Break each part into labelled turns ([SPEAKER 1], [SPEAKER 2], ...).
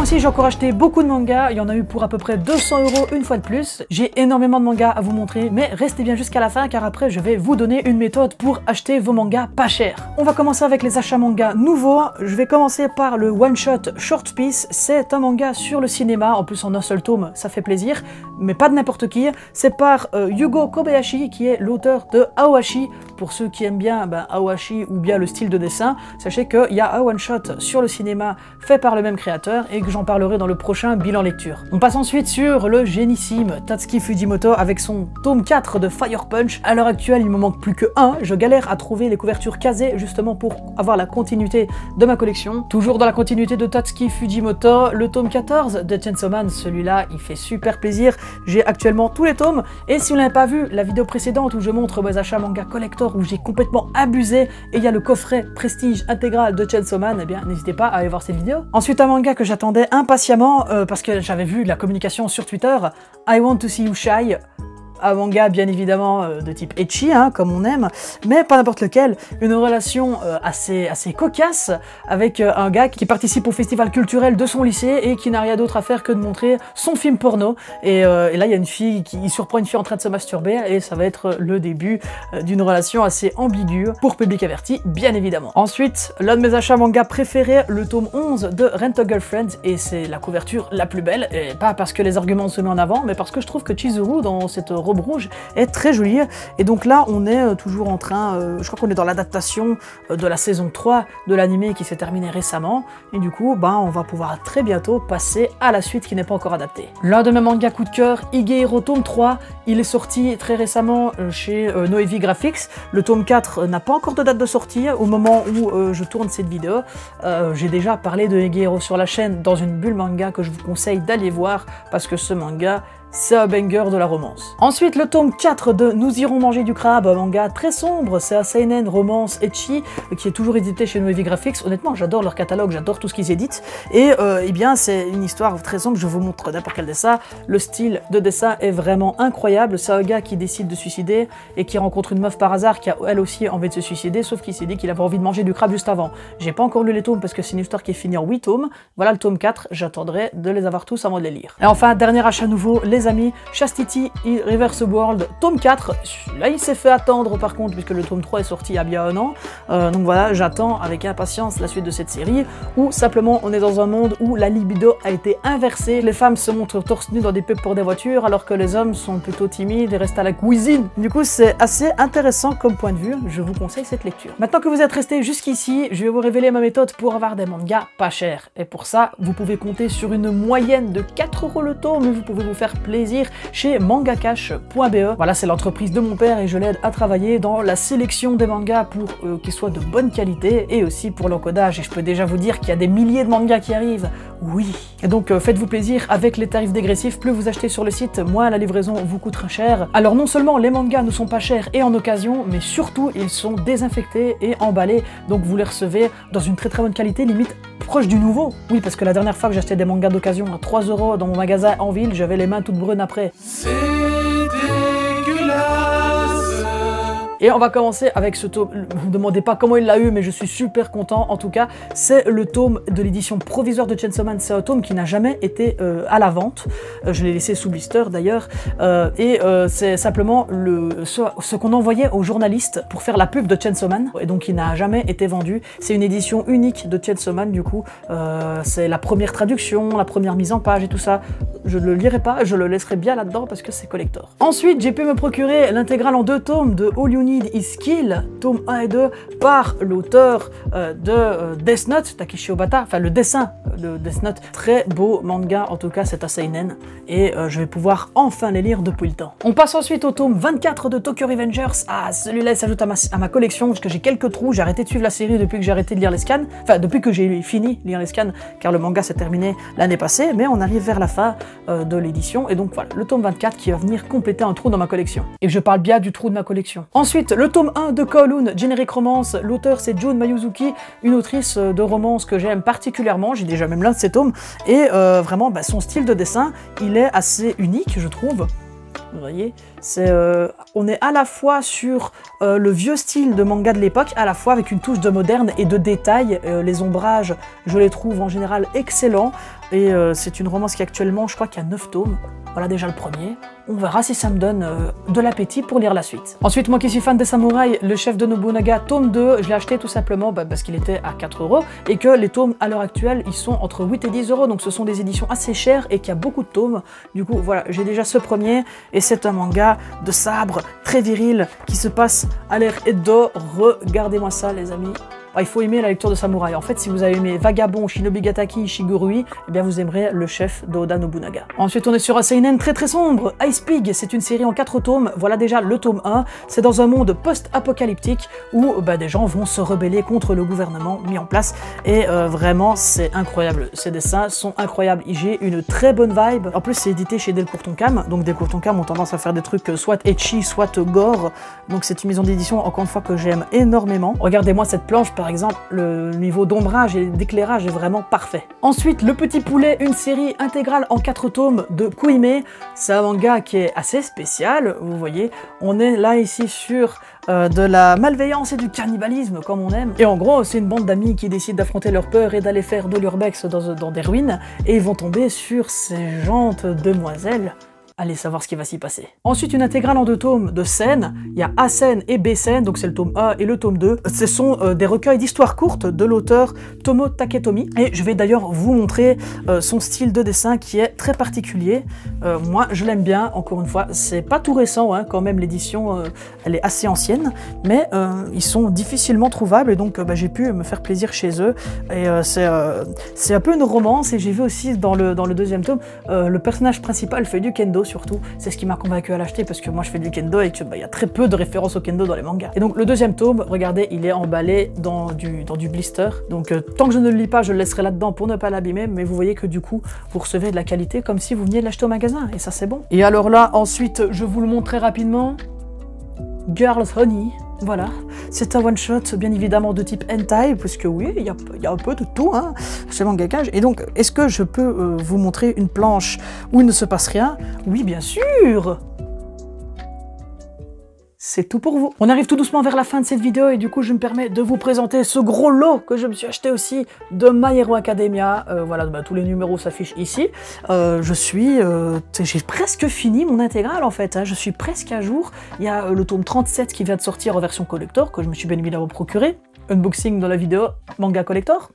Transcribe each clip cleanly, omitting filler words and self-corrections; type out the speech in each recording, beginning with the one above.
[SPEAKER 1] mois-ci, j'ai encore acheté beaucoup de mangas. Il y en a eu pour à peu près 200 € une fois de plus. J'ai énormément de mangas à vous montrer, mais restez bien jusqu'à la fin car après, je vais vous donner une méthode pour acheter vos mangas pas chers. On va commencer avec les achats mangas nouveaux. Je vais commencer par le One Shot Short Piece. C'est un manga sur le cinéma, en plus en un seul tome, ça fait plaisir, mais pas de n'importe qui. C'est par Yugo Kobayashi, qui est l'auteur de Aoashi. Pour ceux qui aiment bien Aoashi ou bien le style de dessin, sachez qu'il y a un One Shot sur le cinéma fait par le même créateur et que j'en parlerai dans le prochain bilan lecture. On passe ensuite sur le génissime Tatsuki Fujimoto avec son tome 4 de Fire Punch. À l'heure actuelle, il me manque plus que un. Je galère à trouver les couvertures casées justement pour avoir la continuité de ma collection. Toujours dans la continuité de Tatsuki Fujimoto, le tome 14 de Chainsaw Man, celui-là il fait super plaisir. J'ai actuellement tous les tomes et si vous n'avez pas vu la vidéo précédente où je montre mes achats manga collector où j'ai complètement abusé et il y a le coffret prestige intégral de Chainsaw Man, eh bien n'hésitez pas à aller voir cette vidéo. Ensuite un manga que j'attendais impatiemment parce que j'avais vu la communication sur Twitter, I Want to See You Shy. Un manga bien évidemment de type ecchi, hein, comme on aime, mais pas n'importe lequel, une relation assez cocasse avec un gars qui participe au festival culturel de son lycée et qui n'a rien d'autre à faire que de montrer son film porno. Et là il y a une fille qui surprend une fille en train de se masturber et ça va être le début d'une relation assez ambiguë pour public averti, bien évidemment. Ensuite, l'un de mes achats manga préférés, le tome 11 de Rent a Girlfriend, et c'est la couverture la plus belle, et pas parce que les arguments se mettent en avant, mais parce que je trouve que Chizuru dans cette robe rouge est très jolie. Et donc là on est toujours en train, je crois qu'on est dans l'adaptation de la saison 3 de l'anime qui s'est terminée récemment, et du coup on va pouvoir très bientôt passer à la suite qui n'est pas encore adaptée. L'un de mes mangas coup de cœur, Higehiro tome 3, il est sorti très récemment chez Noevi Graphics. Le tome 4 n'a pas encore de date de sortie au moment où je tourne cette vidéo. J'ai déjà parlé de Higehiro sur la chaîne dans une bulle manga que je vous conseille d'aller voir parce que ce manga c'est un banger de la romance. Ensuite, le tome 4 de Nous irons manger du crabe, un manga très sombre, c'est un seinen romance ecchi qui est toujours édité chez Noevi Graphics. Honnêtement, j'adore leur catalogue, j'adore tout ce qu'ils éditent. Et eh bien, c'est une histoire très sombre, je vous montre n'importe quel dessin. Le style de dessin est vraiment incroyable. C'est un gars qui décide de se suicider et qui rencontre une meuf par hasard qui a elle aussi envie de se suicider, sauf qu'il s'est dit qu'il avait envie de manger du crabe juste avant. J'ai pas encore lu les tomes parce que c'est une histoire qui est finie en 8 tomes. Voilà le tome 4, j'attendrai de les avoir tous avant de les lire. Et enfin, dernier achat nouveau, les amis, Chastity Reverse World, tome 4. Là, il s'est fait attendre par contre, puisque le tome 3 est sorti il y a bien un an. Donc voilà, j'attends avec impatience la suite de cette série, où simplement on est dans un monde où la libido a été inversée. Les femmes se montrent torse nu dans des pubs pour des voitures, alors que les hommes sont plutôt timides et restent à la cuisine. Du coup, c'est assez intéressant comme point de vue. Je vous conseille cette lecture. Maintenant que vous êtes resté jusqu'ici, je vais vous révéler ma méthode pour avoir des mangas pas chers. Et pour ça, vous pouvez compter sur une moyenne de 4 € le tome, mais vous pouvez vous faire plaisir chez mangacash.be. Voilà, c'est l'entreprise de mon père et je l'aide à travailler dans la sélection des mangas pour qu'ils soient de bonne qualité et aussi pour l'encodage. Et je peux déjà vous dire qu'il y a des milliers de mangas qui arrivent. Oui. Et donc faites-vous plaisir avec les tarifs dégressifs. Plus vous achetez sur le site, moins la livraison vous coûtera cher. Alors non seulement les mangas ne sont pas chers et en occasion, mais surtout ils sont désinfectés et emballés. Donc vous les recevez dans une très bonne qualité, limite proche du nouveau. Oui, parce que la dernière fois que j'achetais des mangas d'occasion à 3 € dans mon magasin en ville, j'avais les mains toutes brunes après. C'est dégueulasse. Et on va commencer avec ce tome. Ne me demandez pas comment il l'a eu, mais je suis super content. En tout cas, c'est le tome de l'édition provisoire de Chainsaw Man. C'est un tome qui n'a jamais été à la vente. Je l'ai laissé sous blister d'ailleurs. C'est simplement ce qu'on envoyait aux journalistes pour faire la pub de Chainsaw Man. Et donc il n'a jamais été vendu. C'est une édition unique de Chainsaw Man du coup. C'est la première traduction, la première mise en page et tout ça. Je ne le lirai pas, je le laisserai bien là-dedans parce que c'est collector. Ensuite, j'ai pu me procurer l'intégrale en 2 tomes de All You Need Is Kill, tome 1 et 2, par l'auteur de Death Note, Takeshi Obata, enfin le dessin de Death Note. Très beau manga, en tout cas c'est un seinen, et je vais pouvoir enfin les lire depuis le temps. On passe ensuite au tome 24 de Tokyo Revengers. Ah, celui-là s'ajoute à ma collection parce que j'ai quelques trous, j'ai arrêté de suivre la série depuis que j'ai arrêté de lire les scans, enfin depuis que j'ai fini de lire les scans, car le manga s'est terminé l'année passée, mais on arrive vers la fin de l'édition, et donc voilà, le tome 24 qui va venir compléter un trou dans ma collection. Et je parle bien du trou de ma collection. Ensuite, le tome 1 de Kowloon, Generic Romance, l'auteur c'est Jun Mayuzuki, une autrice de romance que j'aime particulièrement, j'ai déjà même l'un de ses tomes, et vraiment son style de dessin, il est assez unique je trouve. Vous voyez, on est à la fois sur le vieux style de manga de l'époque, à la fois avec une touche de moderne et de détail. Les ombrages, je les trouve en général excellents. et c'est une romance qui actuellement, je crois qu'il y a 9 tomes. Voilà déjà le premier. On verra si ça me donne de l'appétit pour lire la suite. Ensuite, moi qui suis fan des samouraïs, le chef de Nobunaga, tome 2, je l'ai acheté tout simplement parce qu'il était à 4 € et que les tomes à l'heure actuelle, ils sont entre 8 et 10 €. Donc ce sont des éditions assez chères et qu'il y a beaucoup de tomes. Du coup, voilà, j'ai déjà ce premier et c'est un manga de sabre très viril qui se passe à l'ère Edo. Regardez-moi ça, les amis. Il faut aimer la lecture de samouraï. En fait, si vous avez aimé Vagabond, Shinobigataki, Shigurui, eh bien vous aimerez le chef d'Oda Nobunaga. Ensuite, on est sur un seinen très très sombre, Ice Pig. C'est une série en 4 tomes. Voilà déjà le tome 1. C'est dans un monde post-apocalyptique où des gens vont se rebeller contre le gouvernement mis en place. Et vraiment, c'est incroyable. Ces dessins sont incroyables. J'ai une très bonne vibe. En plus, c'est édité chez Delcourt Tonkam. Donc Delcourt Tonkam ont tendance à faire des trucs soit etchi, soit gore. Donc c'est une maison d'édition, encore une fois, que j'aime énormément. Regardez-moi cette planche, par exemple, le niveau d'ombrage et d'éclairage est vraiment parfait. Ensuite, Le Petit Poulet, une série intégrale en 4 tomes de Kuime. C'est un manga qui est assez spécial, vous voyez. On est là ici sur de la malveillance et du cannibalisme, comme on aime. Et en gros, c'est une bande d'amis qui décident d'affronter leur peur et d'aller faire de l'urbex dans des ruines. Et ils vont tomber sur ces gentes demoiselles. Allez savoir ce qui va s'y passer. Ensuite, une intégrale en 2 tomes de scènes. Il y a A-scène et B-scène, donc c'est le tome 1 et le tome 2. Ce sont des recueils d'histoires courtes de l'auteur Tomo Taketomi. Et je vais d'ailleurs vous montrer son style de dessin qui est très particulier. Moi, je l'aime bien, encore une fois. C'est pas tout récent, hein, quand même, l'édition, elle est assez ancienne. Mais ils sont difficilement trouvables et donc j'ai pu me faire plaisir chez eux. Et c'est un peu une romance et j'ai vu aussi dans le 2e tome, le personnage principal fait du kendo surtout, c'est ce qui m'a convaincu à l'acheter parce que moi je fais du kendo et que y a très peu de références au kendo dans les mangas. Et donc le 2e tome, regardez, il est emballé dans du blister. Donc tant que je ne le lis pas, je le laisserai là-dedans pour ne pas l'abîmer, mais vous voyez que du coup, vous recevez de la qualité comme si vous veniez de l'acheter au magasin et ça c'est bon. Et alors là, ensuite, je vous le montre très rapidement. Girls Honey. Voilà, c'est un one-shot bien évidemment de type hentai, puisque oui, il y a un peu de tout hein, chez Mangakage. Et donc, est-ce que je peux vous montrer une planche où il ne se passe rien? Oui, bien sûr. C'est tout pour vous. On arrive tout doucement vers la fin de cette vidéo et du coup je me permets de vous présenter ce gros lot que je me suis acheté aussi de My Hero Academia. Voilà, tous les numéros s'affichent ici. J'ai presque fini mon intégrale en fait, hein. Je suis presque à jour. Il y a le tome 37 qui vient de sortir en version collector que je me suis bien évidemment procuré. Unboxing dans la vidéo manga collector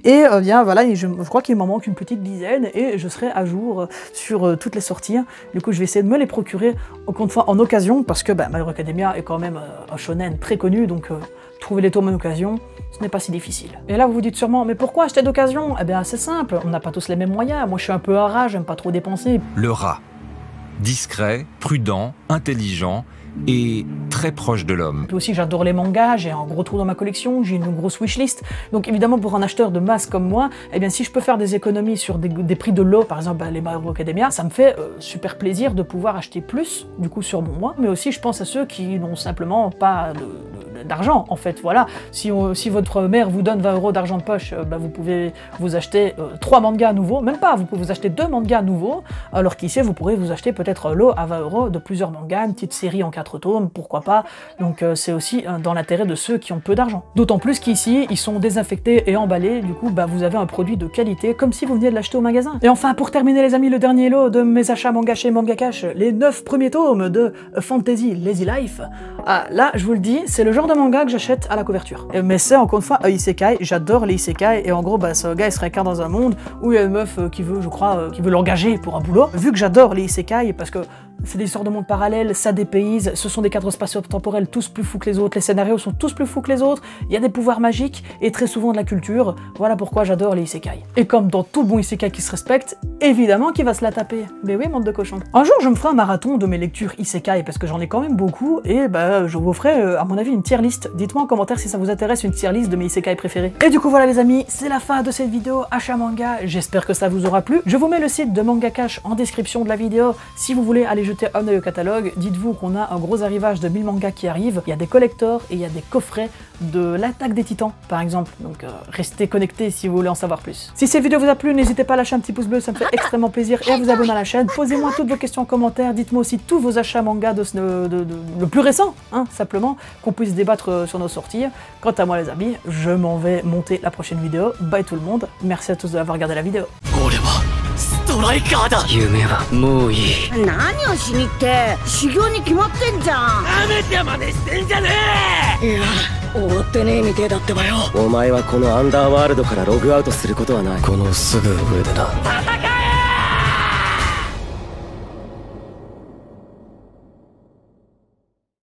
[SPEAKER 1] et bien voilà, je crois qu'il m'en manque une petite dizaine et je serai à jour sur toutes les sorties. Du coup je vais essayer de me les procurer encore une fois en occasion parce que My Hero Academia est quand même un shonen très connu, donc trouver les tomes en occasion ce n'est pas si difficile. Et là vous vous dites sûrement mais pourquoi acheter d'occasion? Eh bien c'est simple, on n'a pas tous les mêmes moyens. Moi je suis un peu un rat, j'aime pas trop dépenser.
[SPEAKER 2] Le rat, discret, prudent, intelligent et très proche de l'homme.
[SPEAKER 1] Puis aussi j'adore les mangas, j'ai un gros trou dans ma collection, j'ai une grosse wishlist, donc évidemment pour un acheteur de masse comme moi, eh bien si je peux faire des économies sur des prix de lot, par exemple les My Hero Academia, ça me fait super plaisir de pouvoir acheter plus du coup sur mon mois, mais aussi je pense à ceux qui n'ont simplement pas d'argent en fait, voilà. Si votre mère vous donne 20 € d'argent de poche, vous pouvez vous acheter 3 mangas nouveaux, même pas, vous pouvez vous acheter 2 mangas nouveaux, alors qu'ici vous pourrez vous acheter peut-être un lot à 20 € de plusieurs mangas, une petite série en 4 tomes, pourquoi pas. Donc c'est aussi dans l'intérêt de ceux qui ont peu d'argent. D'autant plus qu'ici, ils sont désinfectés et emballés, du coup vous avez un produit de qualité comme si vous veniez de l'acheter au magasin. Et enfin, pour terminer les amis, le dernier lot de mes achats manga chez Manga Cash, les 9 premiers tomes de Fantasy Lazy Life. Ah, là, je vous le dis, c'est le genre de manga que j'achète à la couverture. Mais c'est encore une fois un isekai, j'adore les isekai, et en gros, ce gars il se réincarne dans un monde où il y a une meuf qui veut, je crois, qui veut l'engager pour un boulot. Vu que j'adore les isekai, parce que c'est des histoires de monde parallèles, ça dépayse, ce sont des cadres spatio-temporels tous plus fous que les autres, les scénarios sont tous plus fous que les autres, il y a des pouvoirs magiques et très souvent de la culture, voilà pourquoi j'adore les isekai. Et comme dans tout bon isekai qui se respecte, évidemment qu'il va se la taper. Mais oui, monde de cochon. Un jour je me ferai un marathon de mes lectures isekai parce que j'en ai quand même beaucoup et je vous ferai à mon avis une tier list. Dites-moi en commentaire si ça vous intéresse une tier list de mes isekai préférés. Et du coup voilà les amis, c'est la fin de cette vidéo achat manga, j'espère que ça vous aura plu. Je vous mets le site de Manga Cash en description de la vidéo si vous voulez aller jeter jeter un œil au catalogue, dites-vous qu'on a un gros arrivage de 1000 mangas qui arrivent. Il y a des collectors et il y a des coffrets de l'attaque des titans, par exemple. Donc restez connectés si vous voulez en savoir plus. Si cette vidéo vous a plu, n'hésitez pas à lâcher un petit pouce bleu, ça me fait extrêmement plaisir, et à vous abonner à la chaîne. Posez-moi toutes vos questions en commentaire, dites-moi aussi tous vos achats manga le plus récent, hein, simplement, qu'on puisse débattre sur nos sorties. Quant à moi les amis, je m'en vais monter la prochaine vidéo. Bye tout le monde, merci à tous d'avoir regardé la vidéo.
[SPEAKER 3] 夢はもういい。
[SPEAKER 4] 何をしにって修行に決まってんじゃん。
[SPEAKER 3] やめて真似してんじゃねえ。
[SPEAKER 4] いや終わってねえみてえだってばよ。
[SPEAKER 3] お前はこのアンダーワールドからログアウトすることはない。このすぐ上でな。戦え。